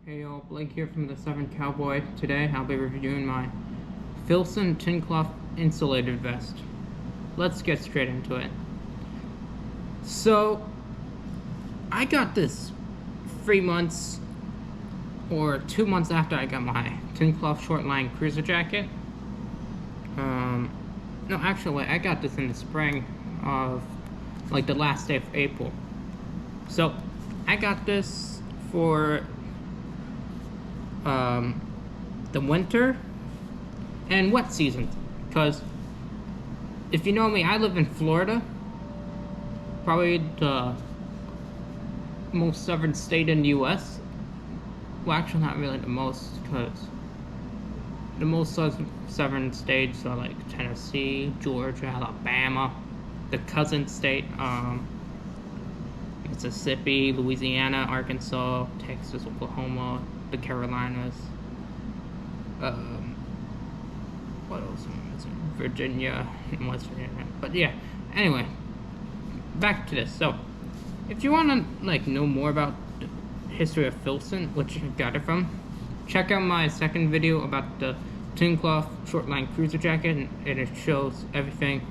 Hey y'all, Blake here from the 7 Cowboy. Today I'll be reviewing my Filson Tin Cloth insulated vest. Let's get straight into it. So, I got this 3 months or 2 months after I got my tin cloth short line cruiser jacket. No, actually, I got this in the spring of, like, the last day of April. So, I got this for the winter and wet season, because if you know me, I live in Florida, probably the most southern state in the US. Well, actually not really the most, because the most southern states are like Tennessee, Georgia, Alabama, the cousin state, Mississippi, Louisiana, Arkansas, Texas, Oklahoma, the Carolinas, what else? Virginia and West Virginia. But yeah, anyway, back to this. So, if you want to like know more about the history of Filson, which I got it from, check out my second video about the tin cloth short line cruiser jacket, and it shows everything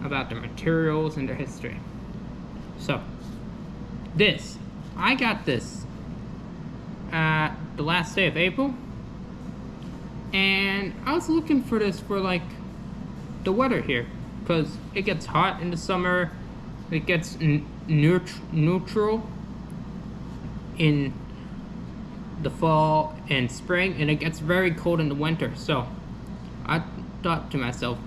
about the materials and their history. So, I got this at the last day of April, and I was looking for this for like the weather here, because it gets hot in the summer, it gets neutral in the fall and spring, and it gets very cold in the winter. So I thought to myself,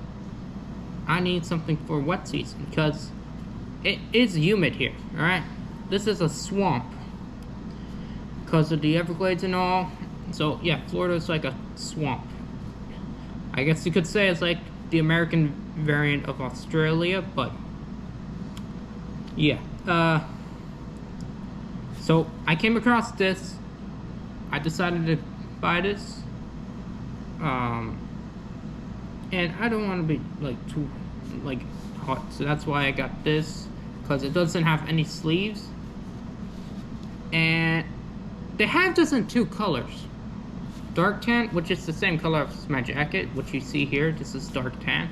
I need something for wet season, because it is humid here. All right, this is a swamp because of the Everglades and all. So yeah, Florida is like a swamp. I guess you could say it's like the American variant of Australia, but yeah. So I came across this. I decided to buy this. And I don't want to be like too like hot, so that's why I got this, because it doesn't have any sleeves, and they have this in 2 colors: dark tan, which is the same color as my jacket, which you see here. This is dark tan,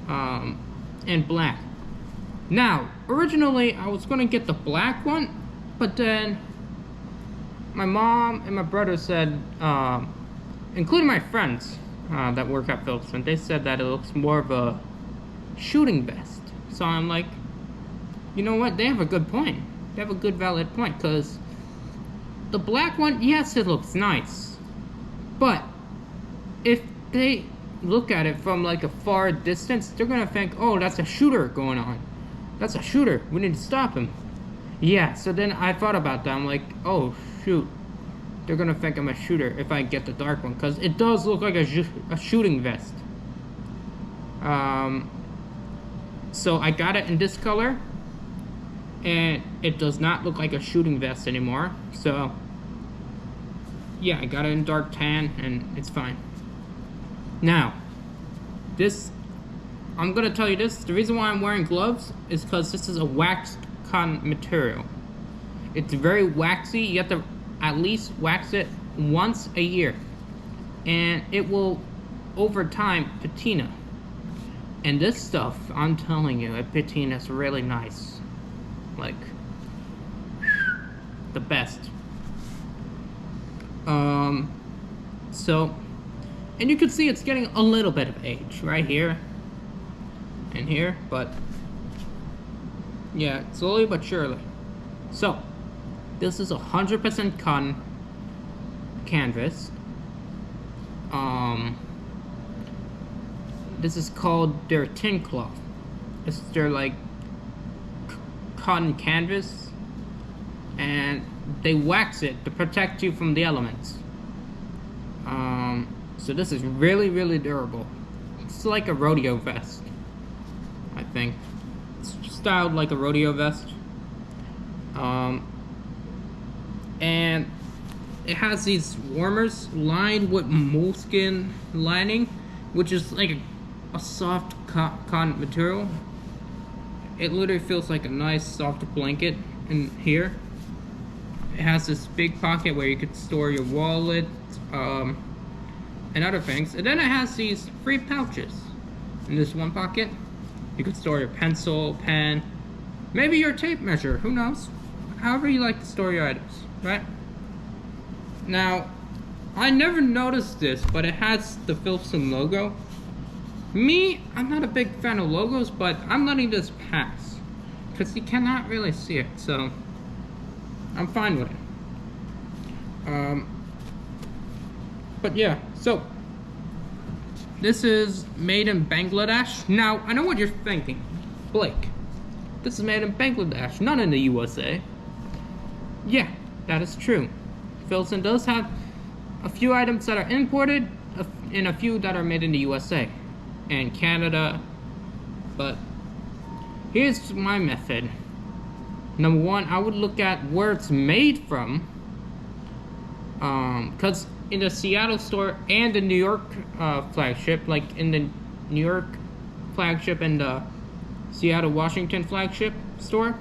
and black. Now, originally I was gonna get the black one, but then my mom and my brother said, including my friends that work at Filson, they said that it looks more of a shooting vest. So I'm like, you know what? They have a good point. They have a good valid point, because the black one, yes, it looks nice, but if they look at it from like a far distance, they're gonna think, oh, that's a shooter going on. That's a shooter. We need to stop him. Yeah, so then I thought about that. I'm like, oh, shoot. They're gonna think I'm a shooter if I get the dark one, because it does look like a shooting vest. So I got it in this color, and it does not look like a shooting vest anymore. So yeah, I got it in dark tan, and it's fine. Now, this, I'm gonna tell you this, the reason why I'm wearing gloves is because this is a waxed cotton material. It's very waxy. You have to at least wax it once a year, and it will over time patina. And this stuff, I'm telling you, it patinas really nice, like the best. So, and you can see it's getting a little bit of age right here and here, but yeah, slowly but surely. So, this is 100% cotton canvas. This is called their tin cloth. It's their like cotton canvas, and they wax it to protect you from the elements. So this is really, really durable. It's like a rodeo vest, I think. It's styled like a rodeo vest. And it has these warmers lined with moleskin lining, which is like a soft cotton material. It literally feels like a nice soft blanket in here. It has this big pocket where you could store your wallet, and other things. And then it has these 3 pouches. In this one pocket, you could store your pencil, pen, maybe your tape measure, who knows? However you like to store your items, right? Now, I never noticed this, but it has the Filson logo. Me, I'm not a big fan of logos, but I'm letting this pass. Because you cannot really see it, so I'm fine with it. But yeah, so this is made in Bangladesh. Now, I know what you're thinking. Blake, this is made in Bangladesh, not in the USA. Yeah, that is true. Filson does have a few items that are imported and a few that are made in the USA and Canada. But here's my method. Number one, I would look at where it's made from. Because in the Seattle store and the New York flagship, like in the New York flagship and the Seattle, Washington flagship store,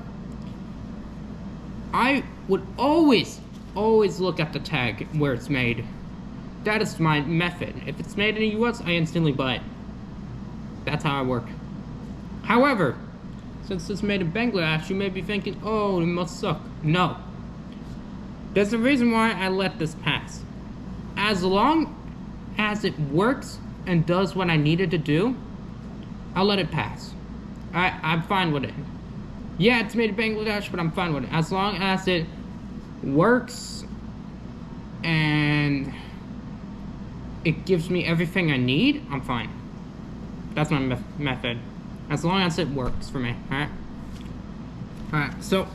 I would always look at the tag where it's made. That is my method. If it's made in the US, I instantly buy it. That's how I work. However, since it's made in Bangladesh, you may be thinking, oh, it must suck. No. There's a reason why I let this pass. As long as it works and does what I needed to do, I'll let it pass. I'm fine with it. Yeah, it's made in Bangladesh, but I'm fine with it. As long as it works and it gives me everything I need, I'm fine. That's my method. As long as it works for me, alright? Alright, so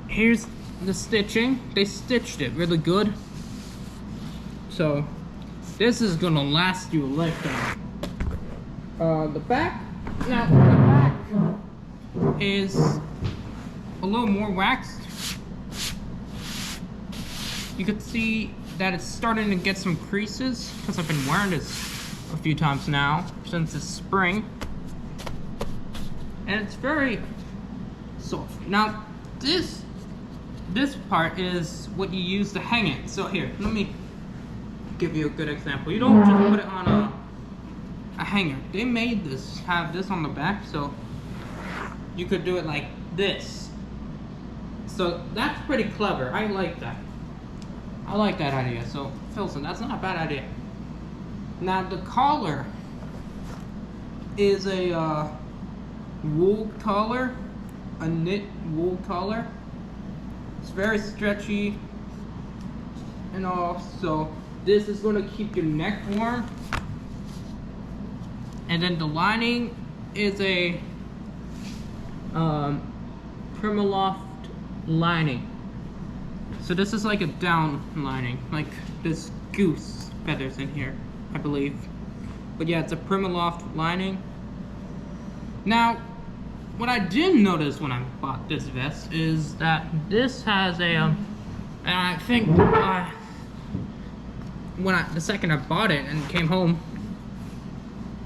here's the stitching. They stitched it really good. So this is gonna last you a lifetime. The back, now the back is a little more waxed. You could see that it's starting to get some creases because I've been wearing this a few times now since it's spring. And it's very soft. Now this part is what you use to hang it. So here, let me give you a good example. You don't just put it on a hanger. They made this, have this on the back, so you could do it like this. So that's pretty clever. I like that. I like that idea. So Filson, that's not a bad idea. Now the collar is a wool collar, a knit wool collar. It's very stretchy and all, so this is going to keep your neck warm. And then the lining is a Primaloft lining. So this is like a down lining, like this goose feathers in here, I believe. But yeah, it's a Primaloft lining. Now, what I did notice when I bought this vest is that this has a, and I think the second I bought it and came home,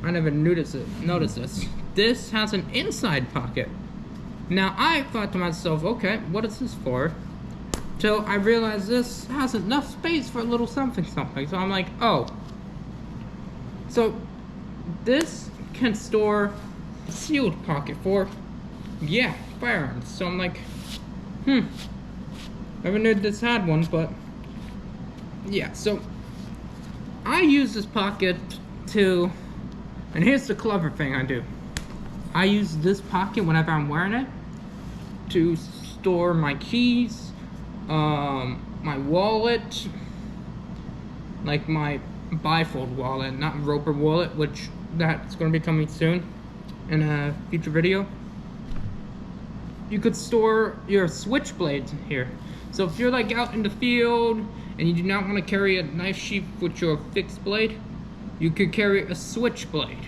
I never noticed this. This has an inside pocket. Now I thought to myself, okay, what is this for? Till I realized this has enough space for a little something. So I'm like, oh. So this can store a sealed pocket for, yeah, firearms. So I'm like, never knew this had one, but yeah, so I use this pocket to, and here's the clever thing I do. I use this pocket whenever I'm wearing it to store my keys, my wallet, like my bifold wallet, not roper wallet, which that's going to be coming soon in a future video. You could store your switchblades in here. So if you're like out in the field and you do not want to carry a knife sheath with your fixed blade, you could carry a switchblade,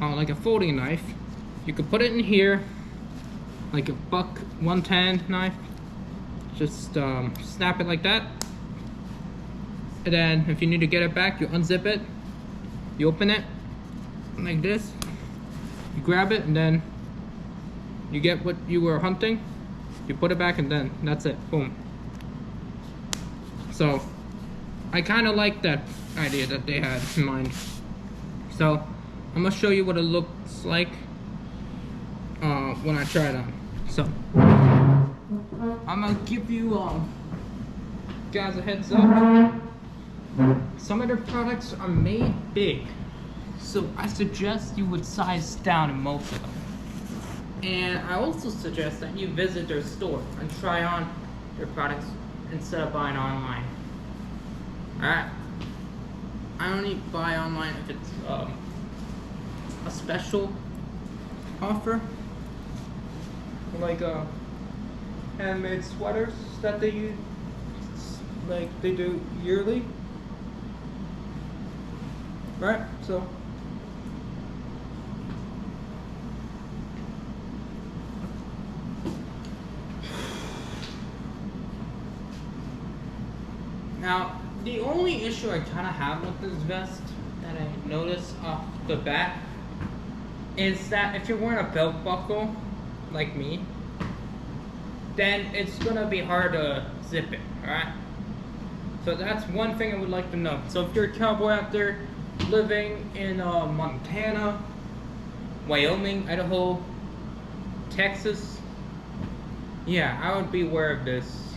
like a folding knife. You could put it in here, like a buck 110 knife. Just snap it like that, and then if you need to get it back, you unzip it, you open it like this, you grab it, and then you get what you were hunting, you put it back, and then that's it. Boom. So I kind of like that idea that they had in mind. So I'm gonna show you what it looks like when I try it on. So I'm gonna give you guys a heads up. Some of their products are made big, so I suggest you would size down in most of them. And I also suggest that you visit their store and try on their products instead of buying online. Alright, I only buy online if it's a special offer, like handmade sweaters that they use, like they do yearly. Right, so now the only issue I kind of have with this vest that I noticed off the bat is that if you're wearing a belt buckle like me, then it's gonna be hard to zip it. Alright, so that's one thing I would like to know. So if you're a cowboy out there living in Montana, Wyoming, Idaho, Texas, yeah, I would be aware of this.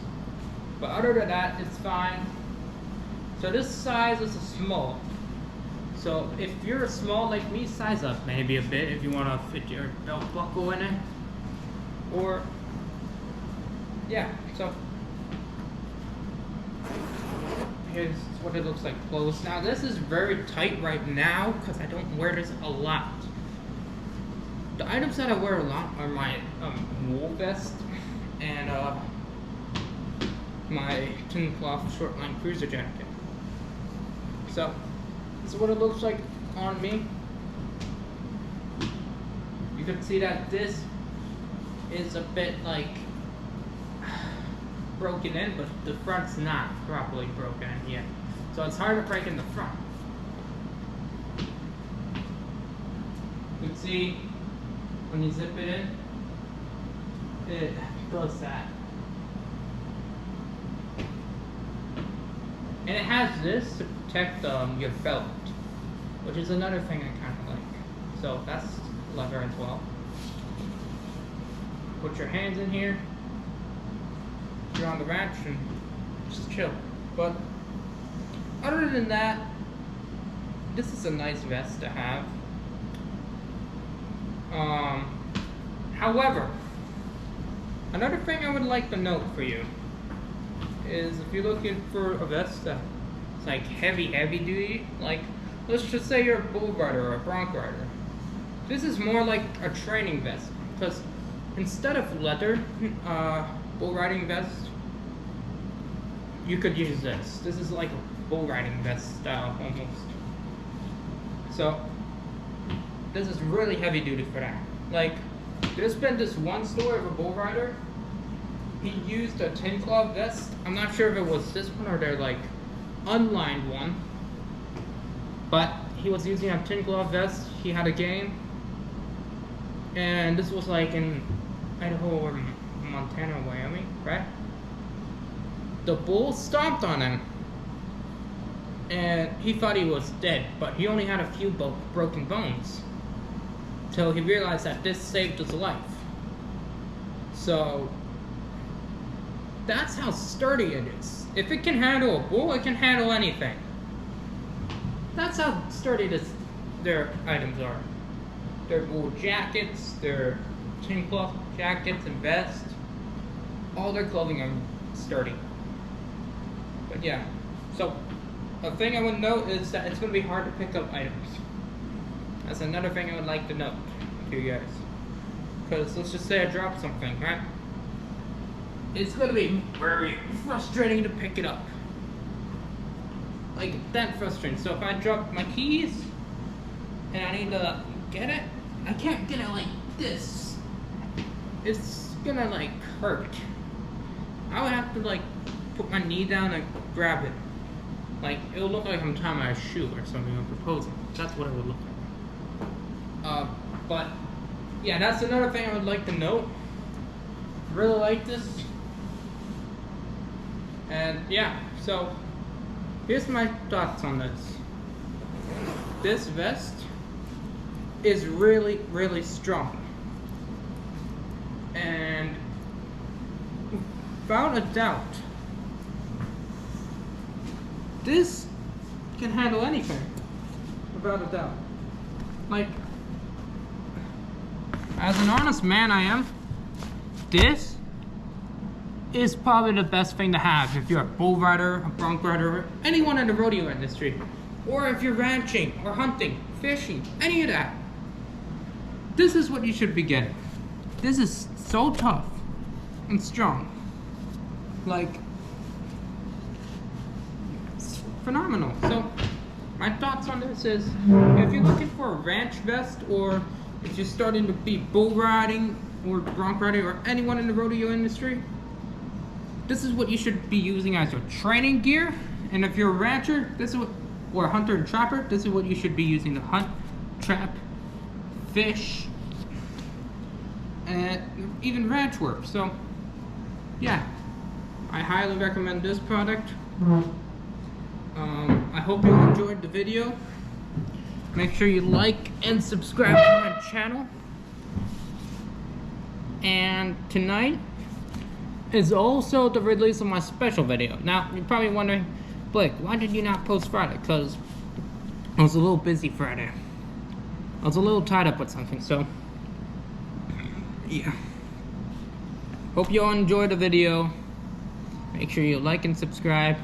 But other than that, it's fine. So this size is a small. So if you're a small like me, size up maybe a bit if you want to fit your belt buckle in it. Or, yeah, so here's what it looks like close. Now this is very tight right now because I don't wear this a lot. The items that I wear a lot are my wool vest and my tin cloth short line cruiser jacket. So this is what it looks like on me. You can see that this is a bit like broken in, but the front's not properly broken in yet. So it's hard to break in the front. You can see when you zip it in, it does that. And it has this to protect your belt, which is another thing I kind of like. So that's leather as well. Put your hands in here. You're on the ranch and just chill. But other than that, this is a nice vest to have. However, another thing I would like to note for you is if you're looking for a vest that's like heavy duty, like let's just say you're a bull rider or a bronc rider, this is more like a training vest, because instead of leather bull riding vest, you could use this. This is like a bull riding vest style almost. So this is really heavy duty for that. Like there's been this one story of a bull rider. He used a tin cloth vest. I'm not sure if it was this one or their like unlined one, but he was using a tin cloth vest. He had a game, and this was like in Idaho or Montana, Wyoming, right? The bull stomped on him, and he thought he was dead, but he only had a few broken bones. Till he realized that this saved his life. So that's how sturdy it is. If it can handle a bull, it can handle anything. That's how sturdy their items are. Their wool jackets, their tin cloth jackets and vests, all their clothing are sturdy. But yeah, so a thing I would note is that it's going to be hard to pick up items. That's another thing I would like to note to you guys. Because let's just say I dropped something, right? It's going to be very frustrating to pick it up. Like, that frustrating. So if I drop my keys and I need to get it, I can't get it like this. It's gonna like hurt. I would have to like put my knee down and grab it. Like, it'll look like I'm tying my shoe or something or proposing. That's what it would look like. But yeah, that's another thing I would like to note. Really like this. And yeah, So here's my thoughts on this. This vest is really, really strong. And without a doubt, this can handle anything. Without a doubt. Like, as an honest man I am, this is probably the best thing to have if you're a bull rider, a bronc rider, or anyone in the rodeo industry. Or if you're ranching, or hunting, fishing, any of that. This is what you should be getting. This is so tough and strong. Like, it's phenomenal. So, my thoughts on this is, if you're looking for a ranch vest, or if you're starting to be bull riding, or bronc riding, or anyone in the rodeo industry, this is what you should be using as your training gear. And if you're a rancher, this is what, or a hunter and trapper, this is what you should be using to hunt, trap, fish, and even ranch work. So, yeah, I highly recommend this product. I hope you enjoyed the video. Make sure you like and subscribe to my channel. And tonight is also the release of my special video. Now, you're probably wondering, Blake, why did you not post Friday? Because I was a little busy Friday. I was a little tied up with something, so yeah. Hope you all enjoyed the video. Make sure you like and subscribe.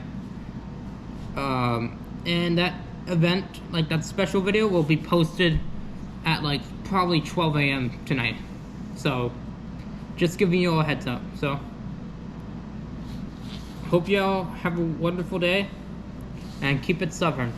And that event, like that special video, will be posted at like probably 12 a.m. tonight. So, just giving you all a heads up. So, hope you all have a wonderful day and keep it southern.